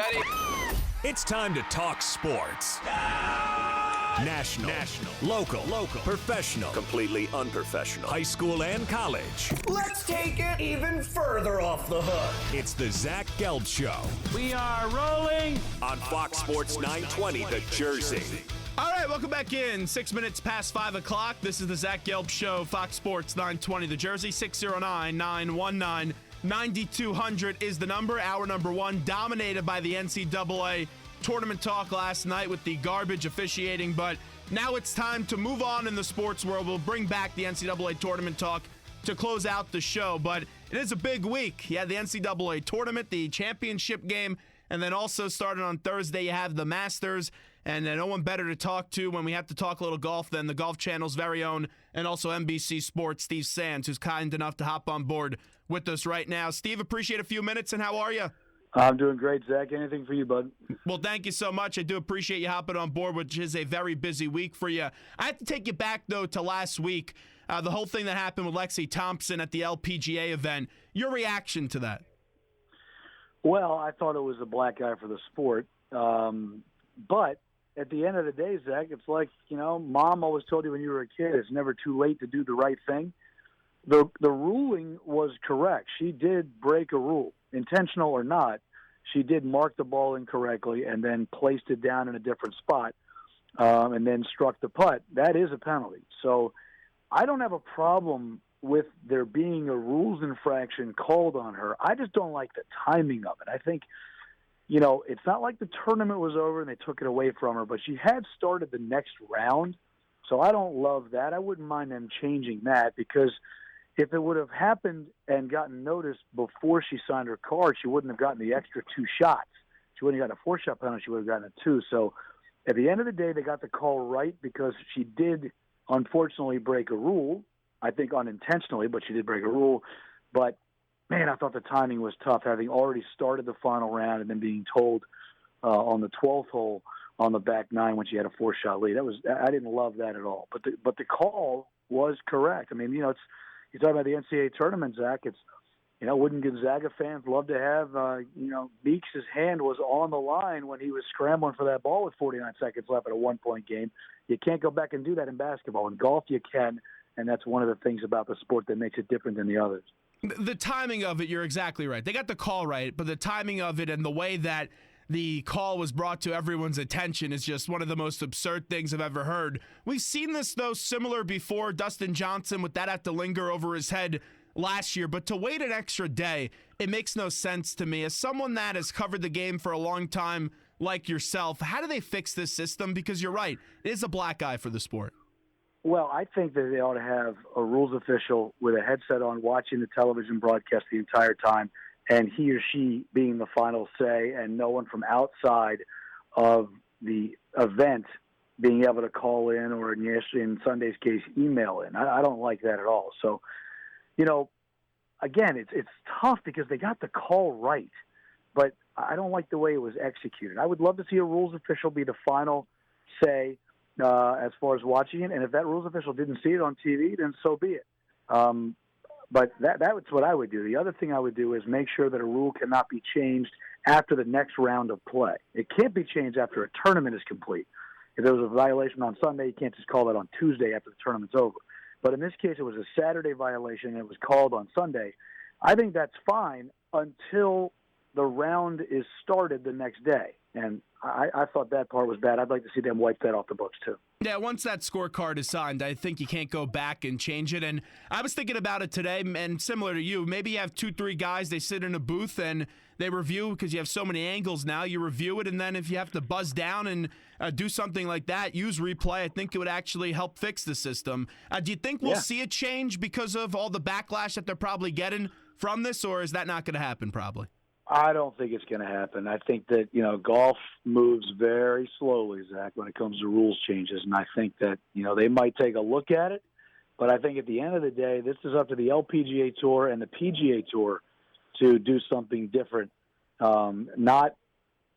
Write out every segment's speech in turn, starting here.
Ready? It's time to talk sports. National, local, professional, completely unprofessional, high school and college. Let's take it even further off the hook. It's the Zach Gelb Show We are rolling. on Fox Sports 920, The Jersey. All right, welcome back in. 6 minutes past 5 o'clock. This is the Zach Gelb Show, Fox Sports 920, The Jersey. 609-919-9200 is the number. Hour number one, dominated by the NCAA tournament talk last night with the garbage officiating. But now it's time to move on in the sports world. We'll bring back the NCAA tournament talk to close out the show. But it is a big week. You had the NCAA tournament, the championship game, and then also starting on Thursday, you have the Masters. And no one better to talk to when we have to talk a little golf than the Golf Channel's very own and also NBC Sports, Steve Sands, who's kind enough to hop on board with us right now. Steve, appreciate a few minutes, and how are you? I'm doing great, Zach. Anything for you, bud? Well, thank you so much. I do appreciate you hopping on board, which is a very busy week for you. I have to take you back, though, to last week, the whole thing that happened with Lexi Thompson at the LPGA event. Your reaction to that? Well, I thought it was a black eye for the sport. But at the end of the day, Zach, it's like, Mom always told you when you were a kid, it's never too late to do the right thing. The ruling was correct. She did break a rule, intentional or not. She did mark the ball incorrectly and then placed it down in a different spot and then struck the putt. That is a penalty. So I don't have a problem with there being a rules infraction called on her. I just don't like the timing of it. I think, it's not like the tournament was over and they took it away from her, but she had started the next round. So I don't love that. I wouldn't mind them changing that, because if it would have happened and gotten noticed before she signed her card, she wouldn't have gotten the extra 2 shots. She wouldn't have gotten a 4-shot penalty. She would have gotten a 2. So at the end of the day, they got the call right because she did, unfortunately, break a rule. I think unintentionally, but she did break a rule. But, man, I thought the timing was tough, having already started the final round and then being told on the 12th hole on the back 9 when she had a 4-shot lead. I didn't love that at all. But the call was correct. I mean, you talk about the NCAA tournament, Zach. It's, wouldn't Gonzaga fans love to have, Meeks' hand was on the line when he was scrambling for that ball with 49 seconds left at a 1-point game. You can't go back and do that in basketball. In golf, you can, and that's one of the things about the sport that makes it different than the others. The timing of it, you're exactly right. They got the call right, but the timing of it and the way that the call was brought to everyone's attention is just one of the most absurd things I've ever heard. We've seen this, though, similar before. Dustin Johnson with that had to linger over his head last year. But to wait an extra day, it makes no sense to me. As someone that has covered the game for a long time like yourself, how do they fix this system? Because you're right, it is a black eye for the sport. Well, I think that they ought to have a rules official with a headset on watching the television broadcast the entire time, and he or she being the final say, and no one from outside of the event being able to call in or, in Sunday's case, email in. I don't like that at all. So, again, it's tough because they got the call right, but I don't like the way it was executed. I would love to see a rules official be the final say as far as watching it, and if that rules official didn't see it on TV, then so be it. But that's what I would do. The other thing I would do is make sure that a rule cannot be changed after the next round of play. It can't be changed after a tournament is complete. If there was a violation on Sunday, you can't just call that on Tuesday after the tournament's over. But in this case, it was a Saturday violation, and it was called on Sunday. I think that's fine until the round is started the next day. And I thought that part was bad. I'd like to see them wipe that off the books, too. Yeah, once that scorecard is signed, I think you can't go back and change it. And I was thinking about it today, and similar to you, maybe you have 2-3 guys, they sit in a booth and they review, because you have so many angles now, you review it, and then if you have to buzz down and do something like that, use replay, I think it would actually help fix the system. Do you think we'll see a change because of all the backlash that they're probably getting from this, or is that not going to happen probably? I don't think it's going to happen. I think that, golf moves very slowly, Zach, when it comes to rules changes. And I think that, they might take a look at it. But I think at the end of the day, this is up to the LPGA Tour and the PGA Tour to do something different. Not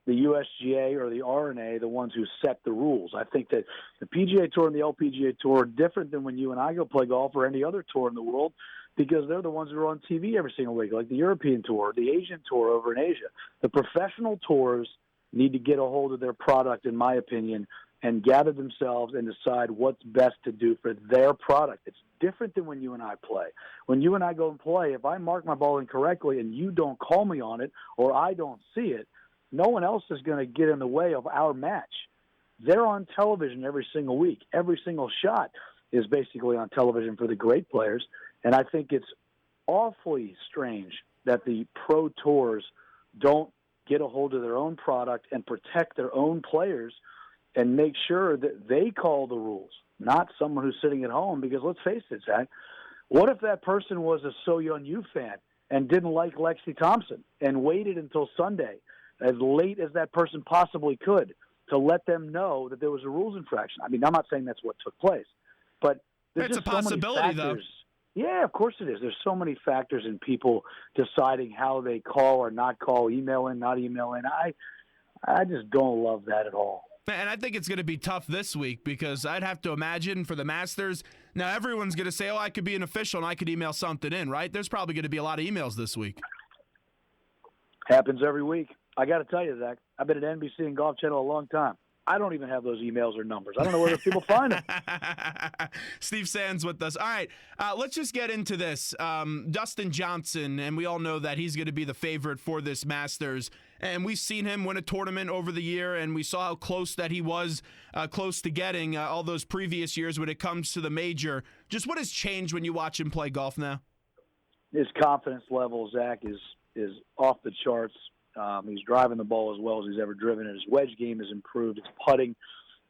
the USGA or the RNA, the ones who set the rules. I think that the PGA Tour and the LPGA Tour are different than when you and I go play golf or any other tour in the world. because they're the ones who are on TV every single week, like the European tour, the Asian tour over in Asia. The professional tours need to get a hold of their product, in my opinion, and gather themselves and decide what's best to do for their product. It's different than when you and I play. When you and I go and play, if I mark my ball incorrectly and you don't call me on it or I don't see it, no one else is going to get in the way of our match. They're on television every single week. Every single shot is basically on television for the great players, and I think it's awfully strange that the pro tours don't get a hold of their own product and protect their own players and make sure that they call the rules, not someone who's sitting at home. Because let's face it, Zach, what if that person was a So Young You fan and didn't like Lexi Thompson and waited until Sunday, as late as that person possibly could, to let them know that there was a rules infraction? I mean, I'm not saying that's what took place, but there's It's just a possibility, so many factors. Yeah, of course it is. There's so many factors in people deciding how they call or not call, email in, not email in. I just don't love that at all. And I think it's going to be tough this week because I'd have to imagine for the Masters, now everyone's going to say, oh, I could be an official and I could email something in, right? There's probably going to be a lot of emails this week. Happens every week. I got to tell you, Zach, I've been at NBC and Golf Channel a long time. I don't even have those emails or numbers. I don't know where people find them. Steve Sands with us. All right, let's just get into this. Dustin Johnson, and we all know that he's going to be the favorite for this Masters. And we've seen him win a tournament over the year, and we saw how close that he was, close to getting all those previous years when it comes to the major. Just what has changed when you watch him play golf now? His confidence level, Zach, is off the charts. He's driving the ball as well as he's ever driven it. His wedge game has improved. His putting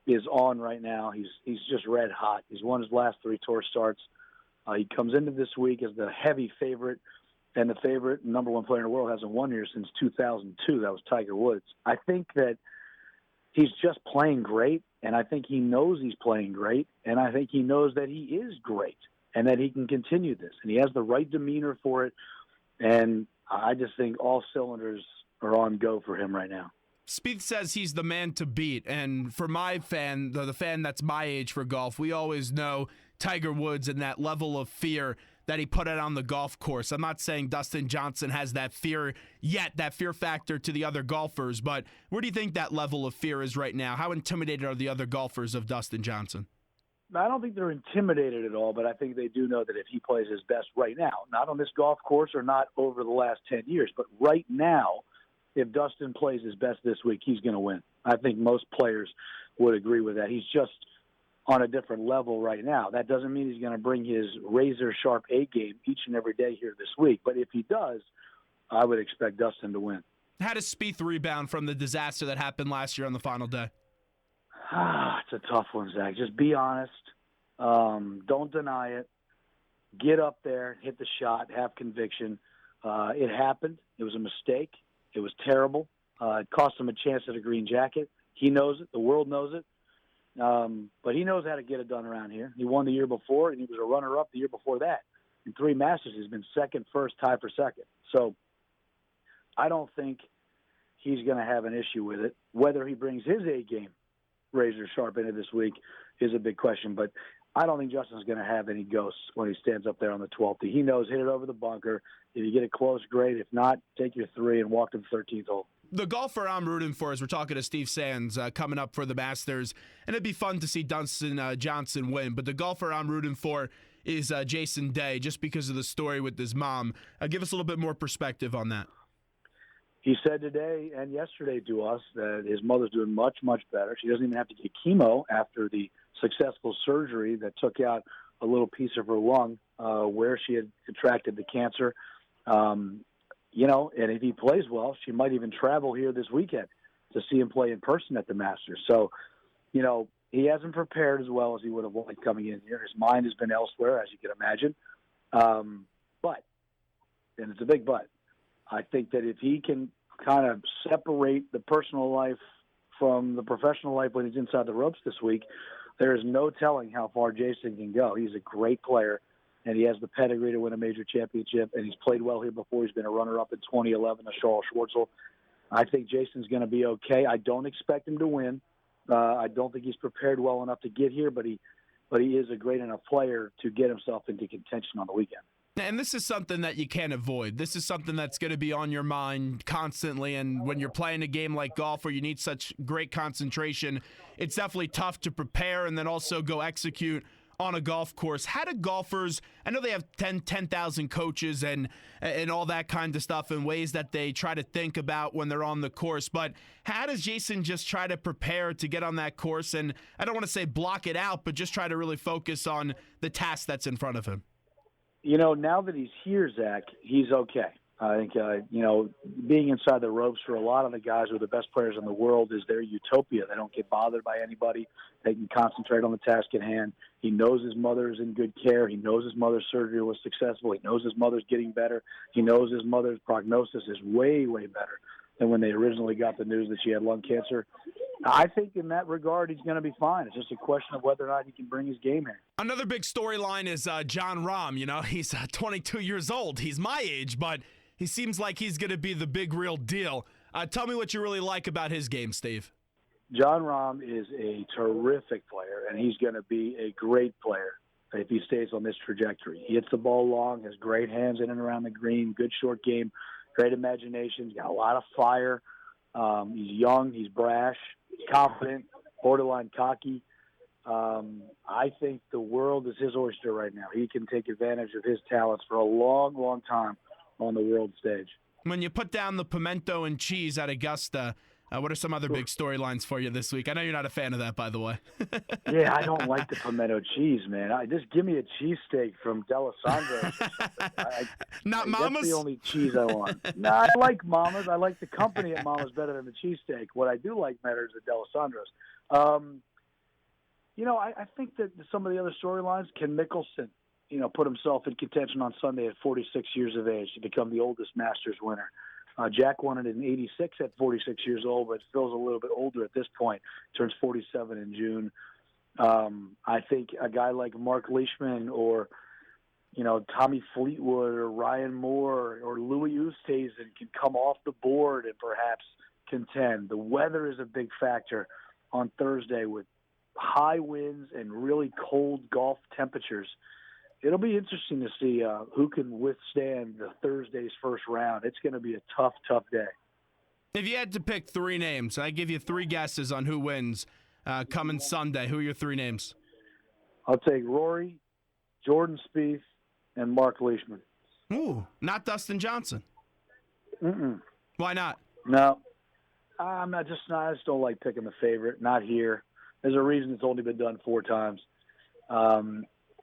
is on right now. He's just red hot. He's won his last 3 tour starts. He comes into this week as the heavy favorite, and the favorite number 1 player in the world hasn't won here since 2002. That was Tiger Woods. I think that he's just playing great, and I think he knows he's playing great, and I think he knows that he is great and that he can continue this, and he has the right demeanor for it, and I just think all cylinders are on go for him right now. Spieth says he's the man to beat, and for my fan, the fan that's my age for golf, we always know Tiger Woods and that level of fear that he put out on the golf course. I'm not saying Dustin Johnson has that fear yet, that fear factor to the other golfers, but where do you think that level of fear is right now? How intimidated are the other golfers of Dustin Johnson? I don't think they're intimidated at all, but I think they do know that if he plays his best right now, not on this golf course or not over the last 10 years, but right now, if Dustin plays his best this week, he's going to win. I think most players would agree with that. He's just on a different level right now. That doesn't mean he's going to bring his razor-sharp A game each and every day here this week. But if he does, I would expect Dustin to win. How does Spieth rebound from the disaster that happened last year on the final day? It's a tough one, Zach. Just be honest. Don't deny it. Get up there, hit the shot, have conviction. It happened. It was a mistake. It was terrible. It cost him a chance at a green jacket. He knows it. The world knows it. But he knows how to get it done around here. He won the year before, and he was a runner-up the year before that. In 3 Masters, he's been second, first, tie for second. So I don't think he's going to have an issue with it. Whether he brings his A game razor sharp into this week is a big question. But I don't think Justin's going to have any ghosts when he stands up there on the 12th. He knows, hit it over the bunker. If you get it close, great. If not, take your 3 and walk to the 13th hole. The golfer I'm rooting for, as we're talking to Steve Sands, coming up for the Masters, and it'd be fun to see Dustin Johnson win, but the golfer I'm rooting for is Jason Day, just because of the story with his mom. Give us a little bit more perspective on that. He said today and yesterday to us that his mother's doing much, much better. She doesn't even have to get chemo after the successful surgery that took out a little piece of her lung where she had contracted the cancer. And if he plays well, she might even travel here this weekend to see him play in person at the Masters. So, he hasn't prepared as well as he would have liked coming in here. His mind has been elsewhere, as you can imagine. But, and it's a big but, I think that if he can kind of separate the personal life from the professional life when he's inside the ropes this week, there is no telling how far Jason can go. He's a great player, and he has the pedigree to win a major championship, and he's played well here before. He's been a runner-up in 2011 to Charles Schwartzel. I think Jason's going to be okay. I don't expect him to win. I don't think he's prepared well enough to get here, but he is a great enough player to get himself into contention on the weekend. And this is something that you can't avoid. This is something that's going to be on your mind constantly. And when you're playing a game like golf where you need such great concentration, it's definitely tough to prepare and then also go execute on a golf course. How do golfers, I know they have 10,000 coaches and all that kind of stuff and ways that they try to think about when they're on the course, but how does Jason just try to prepare to get on that course? And I don't want to say block it out, but just try to really focus on the task that's in front of him. Now that he's here, Zach, he's okay. I think, being inside the ropes for a lot of the guys who are the best players in the world is their utopia. They don't get bothered by anybody. They can concentrate on the task at hand. He knows his mother's in good care. He knows his mother's surgery was successful. He knows his mother's getting better. He knows his mother's prognosis is way, way better than when they originally got the news that she had lung cancer. I think in that regard, he's going to be fine. It's just a question of whether or not he can bring his game here. Another big storyline is John Rahm. He's 22 years old. He's my age, but he seems like he's going to be the big real deal. Tell me what you really like about his game, Steve. John Rahm is a terrific player, and he's going to be a great player if he stays on this trajectory. He hits the ball long, has great hands in and around the green, good short game, great imagination. He's got a lot of fire. He's young. He's brash. He's confident, borderline cocky. I think the world is his oyster right now. He can take advantage of his talents for a long, long time on the world stage. When you put down the pimento and cheese at Augusta, what are some other big storylines for you this week? I know you're not a fan of that, by the way. Yeah, I don't like the pimento cheese, man. Just give me a cheesesteak from D'Alessandro's. Not Mama's? That's the only cheese I want. No, I like Mama's. I like the company at Mama's better than the cheesesteak. What I do like better is the D'Alessandro's. I think that some of the other storylines, Ken Mickelson, put himself in contention on Sunday at 46 years of age to become the oldest Masters winner. Jack won it in 86 at 46 years old, but feels a little bit older at this point. Turns 47 in June. I think a guy like Mark Leishman or, Tommy Fleetwood or Ryan Moore or Louis Oosthuizen can come off the board and perhaps contend. The weather is a big factor on Thursday with high winds and really cold golf temperatures. It'll be interesting to see who can withstand the Thursday's first round. It's going to be a tough, tough day. If you had to pick three names, I give you three guesses on who wins coming Sunday. Who are your three names? I'll take Rory, Jordan Spieth, and Mark Leishman. Ooh, not Dustin Johnson. Mm-mm. Why not? No, I just don't like picking the favorite. Not here. There's a reason it's only been done 4 times.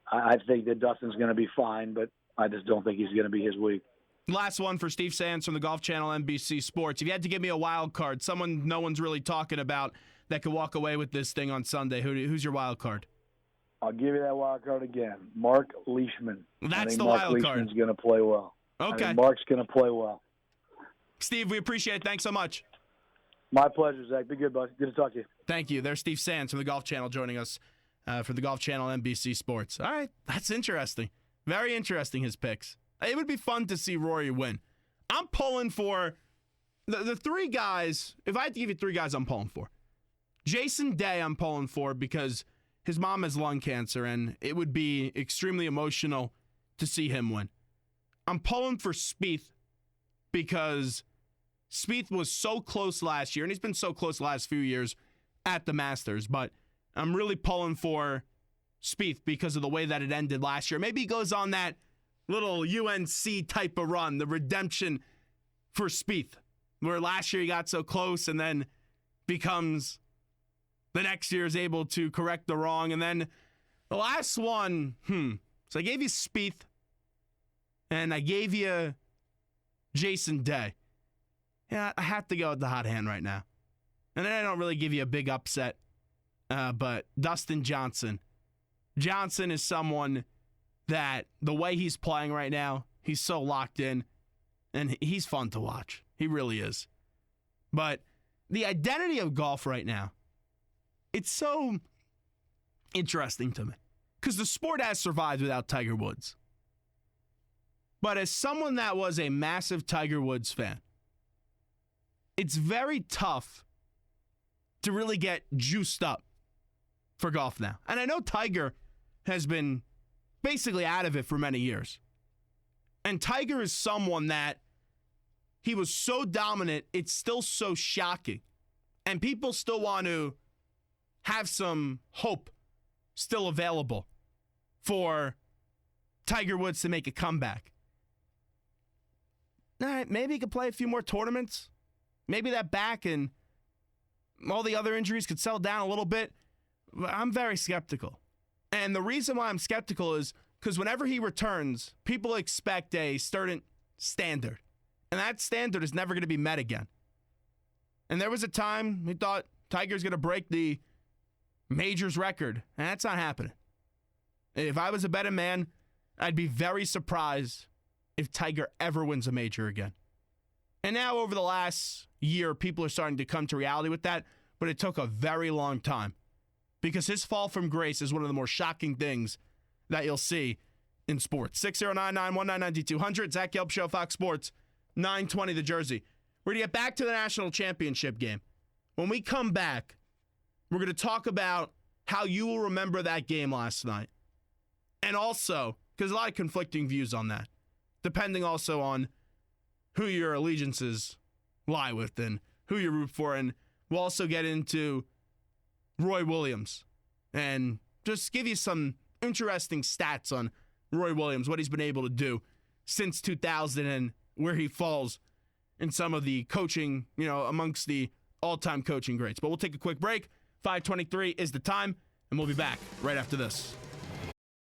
I think that Dustin's going to be fine, but I just don't think he's going to be his week. Last one for Steve Sands from the Golf Channel, NBC Sports. If you had to give me a wild card, someone no one's really talking about that could walk away with this thing on Sunday, who's your wild card? I'll give you that wild card again. Mark Leishman. That's the Mark wild card. Leishman's going to play well. Okay. Mark's going to play well. Steve, we appreciate it. Thanks so much. My pleasure, Zach. Be good, bud. Good to talk to you. Thank you. There's Steve Sands from the Golf Channel joining us for the Golf Channel NBC Sports. All right, that's interesting. Very interesting, his picks. It would be fun to see Rory win. I'm pulling for the three guys. If I had to give you three guys I'm pulling for. Jason Day I'm pulling for because his mom has lung cancer, and it would be extremely emotional to see him win. I'm pulling for Spieth because Spieth was so close last year, and he's been so close the last few years at the Masters, but I'm really pulling for Spieth because of the way that it ended last year. Maybe he goes on that little UNC type of run, the redemption for Spieth, where last year he got so close and then becomes the next year is able to correct the wrong. And then the last one, so I gave you Spieth and I gave you Jason Day. Yeah, I have to go with the hot hand right now. And then I don't really give you a big upset. But Dustin Johnson. Johnson is someone that the way he's playing right now, he's so locked in, and he's fun to watch. He really is. But the identity of golf right now, it's so interesting to me because the sport has survived without Tiger Woods. But as someone that was a massive Tiger Woods fan, it's very tough to really get juiced up for golf now. And I know Tiger has been basically out of it for many years. And Tiger is someone that he was so dominant, it's still so shocking. And people still want to have some hope still available for Tiger Woods to make a comeback. All right, maybe he could play a few more tournaments. Maybe that back and all the other injuries could settle down a little bit. I'm very skeptical. And the reason why I'm skeptical is because whenever he returns, people expect a certain standard. And that standard is never going to be met again. And there was a time we thought Tiger's going to break the majors record. And that's not happening. If I was a betting man, I'd be very surprised if Tiger ever wins a major again. And now over the last year, people are starting to come to reality with that. But it took a very long time. Because his fall from grace is one of the more shocking things that you'll see in sports. 609-919-9200. Zach Gelb Show, Fox Sports, 920 The Jersey. We're going to get back to the national championship game. When we come back, we're going to talk about how you will remember that game last night. And also, because a lot of conflicting views on that, depending also on who your allegiances lie with and who you root for. And we'll also get into Roy Williams and just give you some interesting stats on Roy Williams, what he's been able to do since 2000 and where he falls in some of the coaching, amongst the all-time coaching greats. But we'll take a quick break. 5:23 is the time, and we'll be back right after this.